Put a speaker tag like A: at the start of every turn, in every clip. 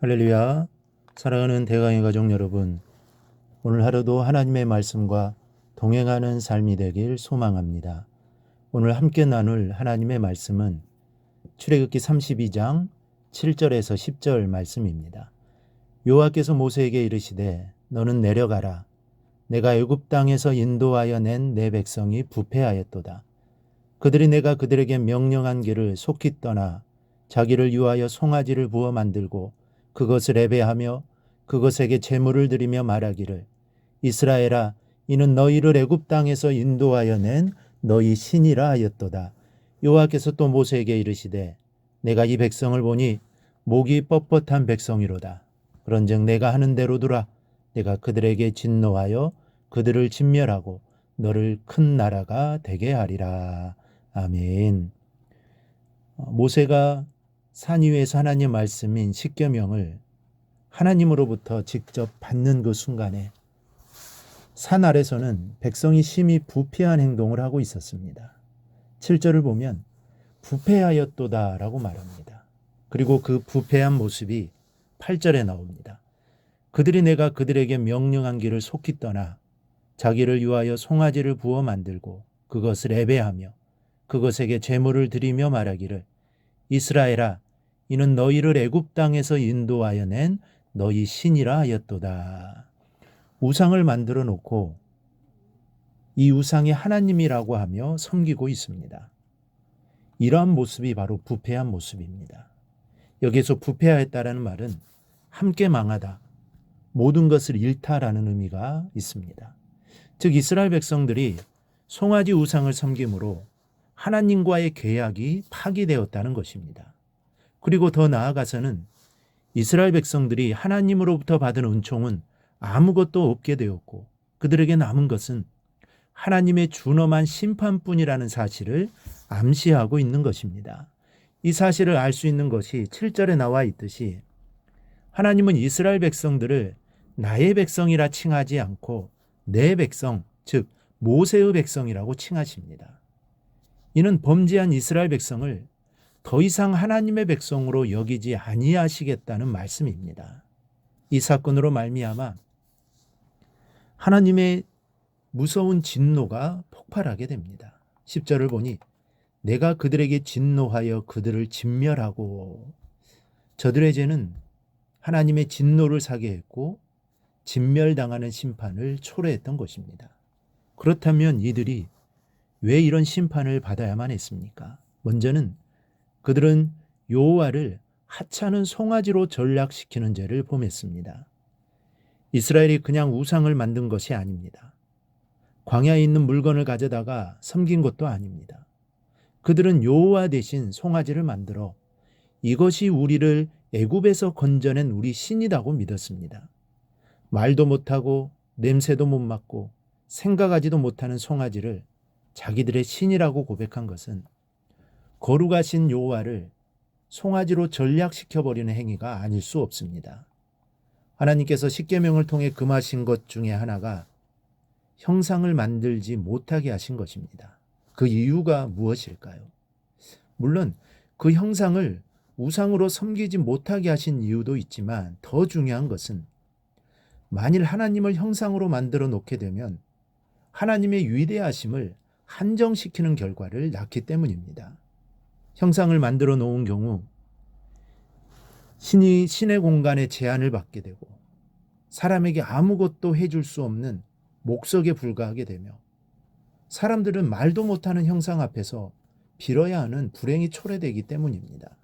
A: 할렐루야. 사랑하는 대강의 가족 여러분, 오늘 하루도 하나님의 말씀과 동행하는 삶이 되길 소망합니다. 오늘 함께 나눌 하나님의 말씀은 출애굽기 32장 7절에서 10절 말씀입니다. 여호와께서 모세에게 이르시되 너는 내려가라. 내가 애굽 땅에서 인도하여 낸 내 백성이 부패하였도다. 그들이 내가 그들에게 명령한 길을 속히 떠나 자기를 위하여 송아지를 부어 만들고 그것을 예배하며 그것에게 제물을 드리며 말하기를 이스라엘아, 이는 너희를 애굽 땅에서 인도하여 낸 너희 신이라 하였도다. 여호와께서 또 모세에게 이르시되 내가 이 백성을 보니 목이 뻣뻣한 백성이로다. 그런즉 내가 하는 대로 두라. 내가 그들에게 진노하여 그들을 진멸하고 너를 큰 나라가 되게 하리라. 아멘. 모세가 산 위에서 하나님의 말씀인 십계명을 하나님으로부터 직접 받는 그 순간에 산 아래서는 백성이 심히 부패한 행동을 하고 있었습니다. 7절을 보면 부패하였도다 라고 말합니다. 그리고 그 부패한 모습이 8절에 나옵니다. 그들이 내가 그들에게 명령한 길을 속히 떠나 자기를 위하여 송아지를 부어 만들고 그것을 예배하며 그것에게 제물을 드리며 말하기를 이스라엘아, 이는 너희를 애굽 땅에서 인도하여 낸 너희 신이라 하였도다. 우상을 만들어 놓고 이 우상이 하나님이라고 하며 섬기고 있습니다. 이러한 모습이 바로 부패한 모습입니다. 여기에서 부패하였다라는 말은 함께 망하다, 모든 것을 잃다라는 의미가 있습니다. 즉 이스라엘 백성들이 송아지 우상을 섬김으로 하나님과의 계약이 파기되었다는 것입니다. 그리고 더 나아가서는 이스라엘 백성들이 하나님으로부터 받은 은총은 아무것도 없게 되었고 그들에게 남은 것은 하나님의 준엄한 심판뿐이라는 사실을 암시하고 있는 것입니다. 이 사실을 알 수 있는 것이 7절에 나와 있듯이 하나님은 이스라엘 백성들을 나의 백성이라 칭하지 않고 내 백성, 즉 모세의 백성이라고 칭하십니다. 이는 범죄한 이스라엘 백성을 더 이상 하나님의 백성으로 여기지 아니하시겠다는 말씀입니다. 이 사건으로 말미암아 하나님의 무서운 진노가 폭발하게 됩니다. 10절을 보니 내가 그들에게 진노하여 그들을 진멸하고, 저들의 죄는 하나님의 진노를 사게 했고 진멸당하는 심판을 초래했던 것입니다. 그렇다면 이들이 왜 이런 심판을 받아야만 했습니까? 먼저는 그들은 여호와를 하찮은 송아지로 전락시키는 죄를 범했습니다. 이스라엘이 그냥 우상을 만든 것이 아닙니다. 광야에 있는 물건을 가져다가 섬긴 것도 아닙니다. 그들은 여호와 대신 송아지를 만들어 이것이 우리를 애굽에서 건져낸 우리 신이라고 믿었습니다. 말도 못하고 냄새도 못 맡고 생각하지도 못하는 송아지를 자기들의 신이라고 고백한 것은 거룩하신 여호와를 송아지로 전락시켜버리는 행위가 아닐 수 없습니다. 하나님께서 십계명을 통해 금하신 것 중에 하나가 형상을 만들지 못하게 하신 것입니다. 그 이유가 무엇일까요? 물론 그 형상을 우상으로 섬기지 못하게 하신 이유도 있지만 더 중요한 것은 만일 하나님을 형상으로 만들어 놓게 되면 하나님의 위대하심을 한정시키는 결과를 낳기 때문입니다. 형상을 만들어 놓은 경우 신의 공간에 제한을 받게 되고 사람에게 아무것도 해줄 수 없는 목석에 불과하게 되며 사람들은 말도 못하는 형상 앞에서 빌어야 하는 불행이 초래되기 때문입니다.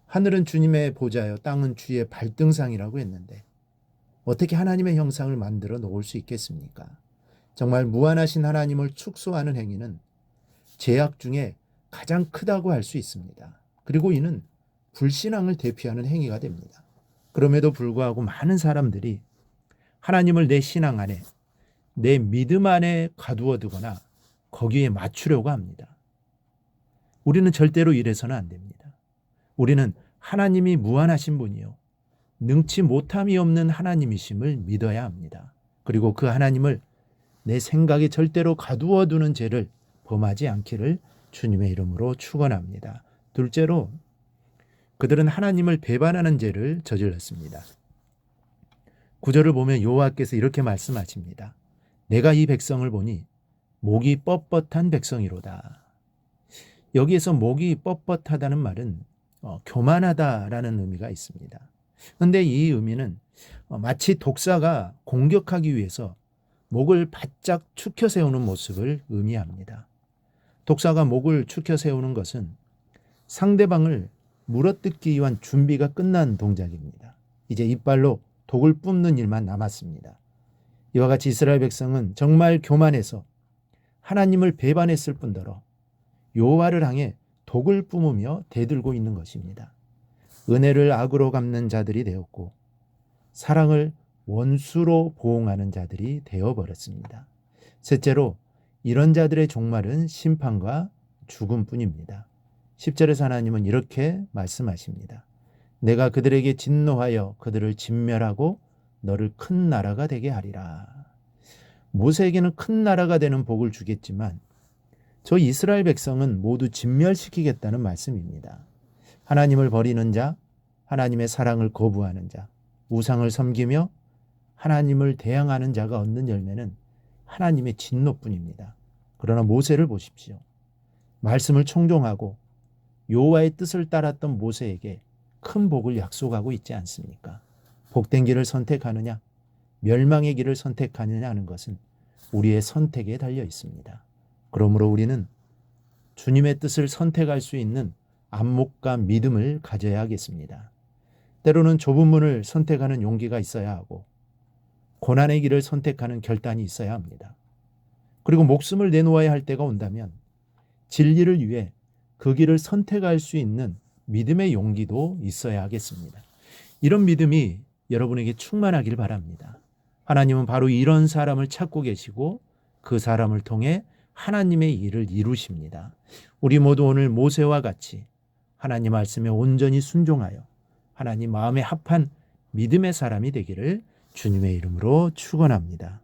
A: 하늘은 주님의 보좌여 땅은 주의 발등상이라고 했는데 어떻게 하나님의 형상을 만들어 놓을 수 있겠습니까? 정말 무한하신 하나님을 축소하는 행위는 죄악 중에 가장 크다고 할 수 있습니다. 그리고 이는 불신앙을 대표하는 행위가 됩니다. 그럼에도 불구하고 많은 사람들이 하나님을 내 신앙 안에, 내 믿음 안에 가두어 두거나 거기에 맞추려고 합니다. 우리는 절대로 이래서는 안 됩니다. 우리는 하나님이 무한하신 분이요 능치 못함이 없는 하나님이심을 믿어야 합니다. 그리고 그 하나님을 내 생각에 절대로 가두어 두는 죄를 범하지 않기를 주님의 이름으로 축원합니다. 둘째로 그들은 하나님을 배반하는 죄를 저질렀습니다. 9절을 보면 여호와께서 이렇게 말씀하십니다. 내가 이 백성을 보니 목이 뻣뻣한 백성이로다. 여기에서 목이 뻣뻣하다는 말은 교만하다라는 의미가 있습니다. 그런데 이 의미는 마치 독사가 공격하기 위해서 목을 바짝 축혀 세우는 모습을 의미합니다. 독사가 목을 축혀 세우는 것은 상대방을 물어뜯기 위한 준비가 끝난 동작입니다. 이제 이빨로 독을 뿜는 일만 남았습니다. 이와 같이 이스라엘 백성은 정말 교만해서 하나님을 배반했을 뿐더러 여호와를 향해 독을 뿜으며 대들고 있는 것입니다. 은혜를 악으로 갚는 자들이 되었고 사랑을 원수로 보응하는 자들이 되어버렸습니다. 셋째로 이런 자들의 종말은 심판과 죽음뿐입니다. 10절에서 하나님은 이렇게 말씀하십니다. 내가 그들에게 진노하여 그들을 진멸하고 너를 큰 나라가 되게 하리라. 모세에게는 큰 나라가 되는 복을 주겠지만 저 이스라엘 백성은 모두 진멸시키겠다는 말씀입니다. 하나님을 버리는 자, 하나님의 사랑을 거부하는 자, 우상을 섬기며 하나님을 대항하는 자가 얻는 열매는 하나님의 진노뿐입니다. 그러나 모세를 보십시오. 말씀을 청종하고 여호와의 뜻을 따랐던 모세에게 큰 복을 약속하고 있지 않습니까? 복된 길을 선택하느냐, 멸망의 길을 선택하느냐 하는 것은 우리의 선택에 달려 있습니다. 그러므로 우리는 주님의 뜻을 선택할 수 있는 안목과 믿음을 가져야 하겠습니다. 때로는 좁은 문을 선택하는 용기가 있어야 하고 고난의 길을 선택하는 결단이 있어야 합니다. 그리고 목숨을 내놓아야 할 때가 온다면 진리를 위해 그 길을 선택할 수 있는 믿음의 용기도 있어야 하겠습니다. 이런 믿음이 여러분에게 충만하길 바랍니다. 하나님은 바로 이런 사람을 찾고 계시고 그 사람을 통해 하나님의 일을 이루십니다. 우리 모두 오늘 모세와 같이 하나님 말씀에 온전히 순종하여 하나님 마음에 합한 믿음의 사람이 되기를 주님의 이름으로 축원합니다.